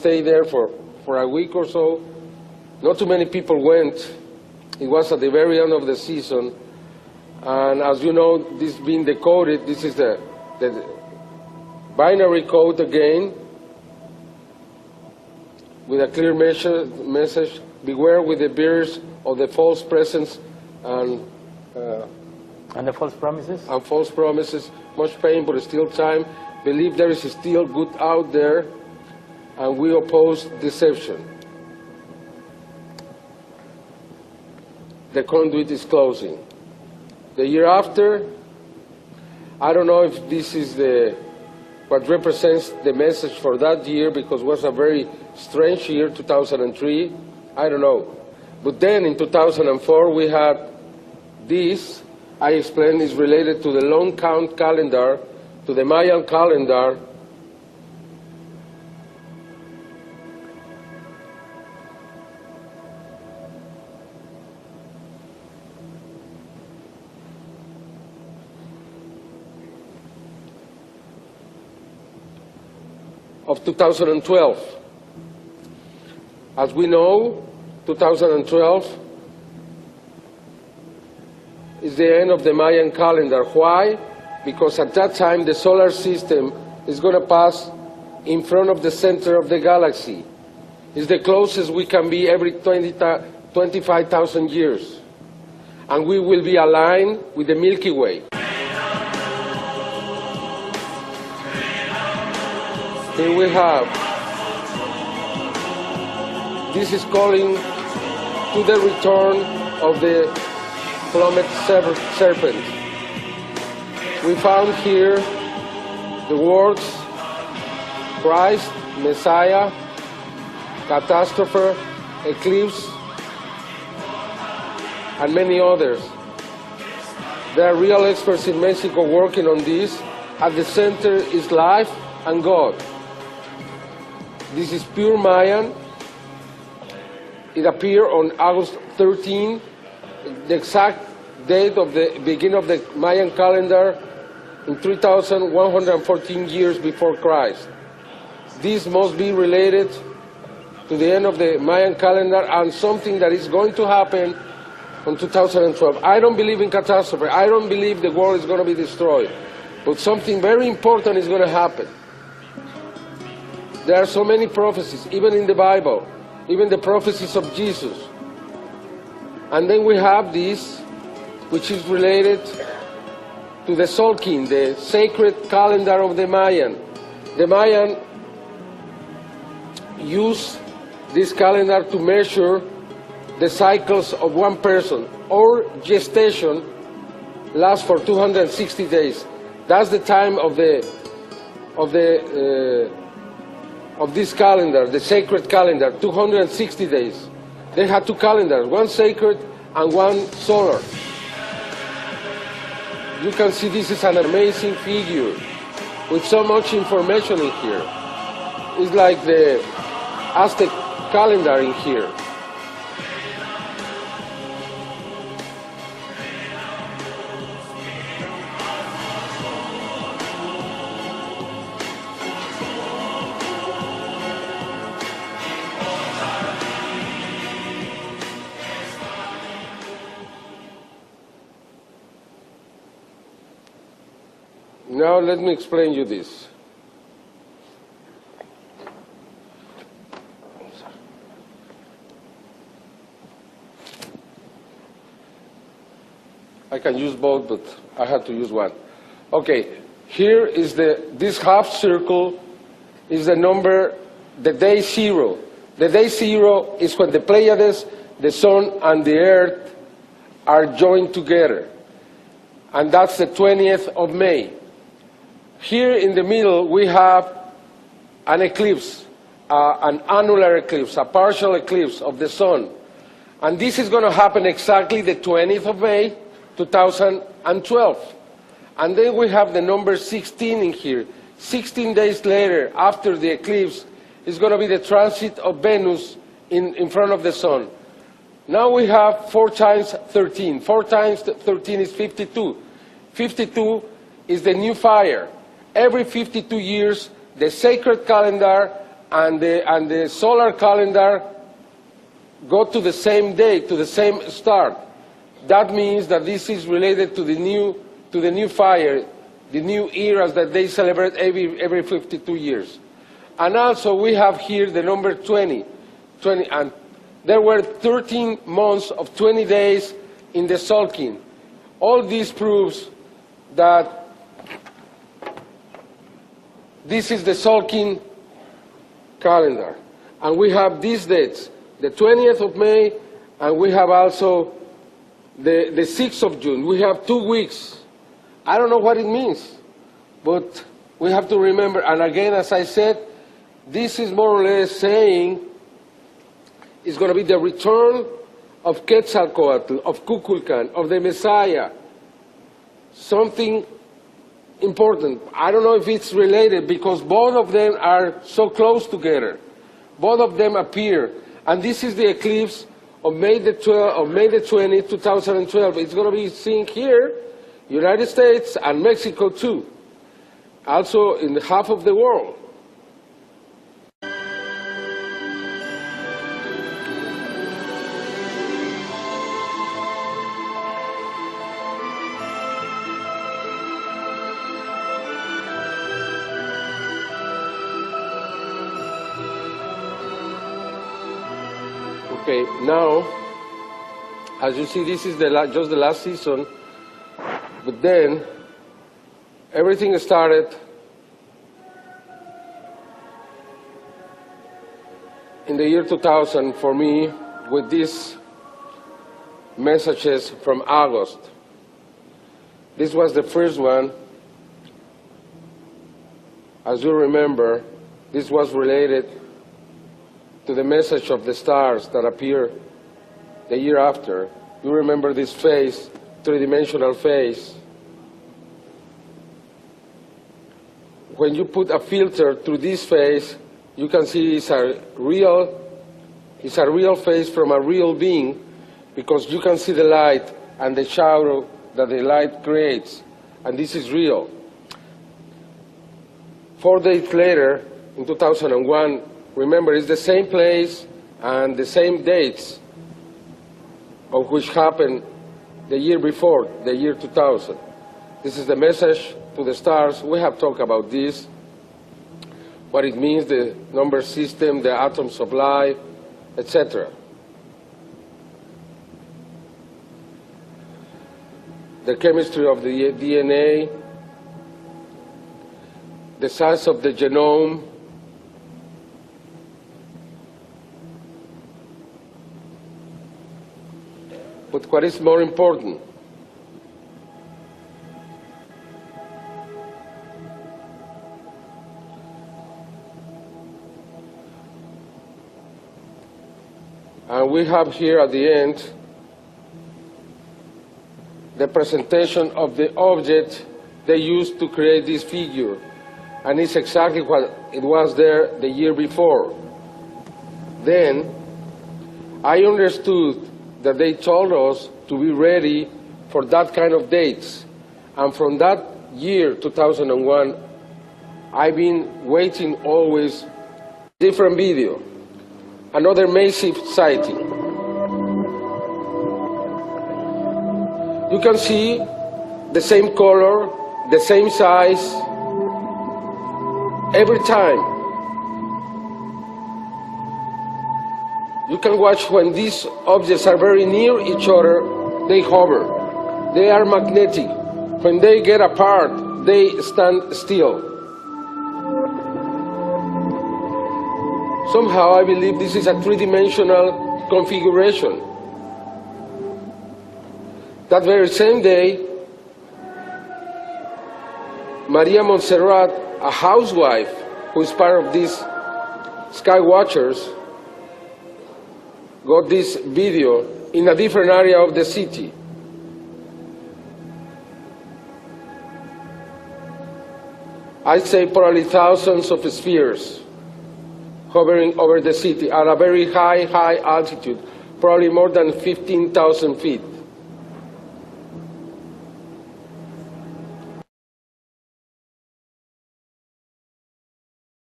stay there for a week or so. Not too many people went. It was at the very end of the season. And as you know, this being decoded, this is the binary code again, with a clear message: beware with the bearers of the false presence and the false promises? And false promises, much pain but still time. Believe there is still good out there, and we oppose deception. The conduit is closing. The year after, I don't know if this is what represents the message for that year, because it was a very strange year, 2003. I don't know. But then in 2004, we had this. I explained is related to the long count calendar, to the Mayan calendar. Of 2012. As we know, 2012 is the end of the Mayan calendar. Why? Because at that time the solar system is going to pass in front of the center of the galaxy. It's the closest we can be every 25,000 years. And we will be aligned with the Milky Way. Here we have, this is calling to the return of the plummet serpent. We found here the words Christ, Messiah, catastrophe, eclipse, and many others. There are real experts in Mexico working on this. At the center is life and God. This is pure Mayan. It appeared on August 13, the exact date of the beginning of the Mayan calendar in 3,114 years before Christ. This must be related to the end of the Mayan calendar and something that is going to happen in 2012. I don't believe in catastrophe. I don't believe the world is going to be destroyed. But something very important is going to happen. There are so many prophecies, even in the Bible, even the prophecies of Jesus. And then we have this, which is related to the Solkin, the sacred calendar of the Mayan. The Mayan used this calendar to measure the cycles of one person. Our gestation lasts for 260 days. That's the time of this calendar, the sacred calendar, 260 days. They had two calendars, one sacred and one solar. You can see this is an amazing figure with so much information in here. It's like the Aztec calendar in here. Now let me explain you this. I can use both, but I had to use one. Okay, here is this half circle is the number, the day zero. The day zero is when the Pleiades, the Sun, and the Earth are joined together. And that's the 20th of May. Here in the middle, we have an eclipse, an annular eclipse, a partial eclipse of the sun. And this is going to happen exactly the 20th of May, 2012. And then we have the number 16 in here. 16 days later, after the eclipse, is going to be the transit of Venus in front of the sun. Now we have 4 times 13. 4 times 13 is 52. 52 is the new fire. Every 52 years, the sacred calendar and the solar calendar go to the same date, to the same start. That means that this is related to the new fire, the new eras that they celebrate every 52 years. And also we have here the number 20, and there were 13 months of 20 days in the sulking. All this proves that this is the sulking calendar. And we have these dates, the 20th of May, and we have also the 6th of June. We have 2 weeks. I don't know what it means, but we have to remember. And again, as I said, this is more or less saying it's going to be the return of Quetzalcoatl, of Kukulkan, of the Messiah. Something important. I don't know if it's related because both of them are so close together. Both of them appear. And this is the eclipse of May the 20th, 2012. It's going to be seen here, United States and Mexico too. Also in half of the world. Okay, now, as you see, this is just the last season, but then everything started in the year 2000 for me with these messages from August. This was the first one. As you remember, this was related to the message of the stars that appear the year after. You remember this face, three-dimensional face. When you put a filter through this face, you can see it's a real face from a real being, because you can see the light and the shadow that the light creates, and this is real. 4 days later, in 2001, remember, it's the same place and the same dates of which happened the year before, the year 2000. This is the message to the stars. We have talked about this, what it means, the number system, the atoms of life, etc. The chemistry of the DNA, the size of the genome, but what is more important, and we have here at the end the presentation of the object they used to create this figure, and it's exactly what it was there the year before. Then I understood that they told us to be ready for that kind of dates. And from that year, 2001, I've been waiting always different video, another massive sighting. You can see the same color, the same size, every time. You can watch when these objects are very near each other, they hover. They are magnetic. When they get apart, they stand still. Somehow I believe this is a three-dimensional configuration. That very same day, Maria Montserrat, a housewife who is part of these Sky Watchers, got this video in a different area of the city. I'd say probably thousands of spheres hovering over the city at a very high altitude, probably more than 15,000 feet.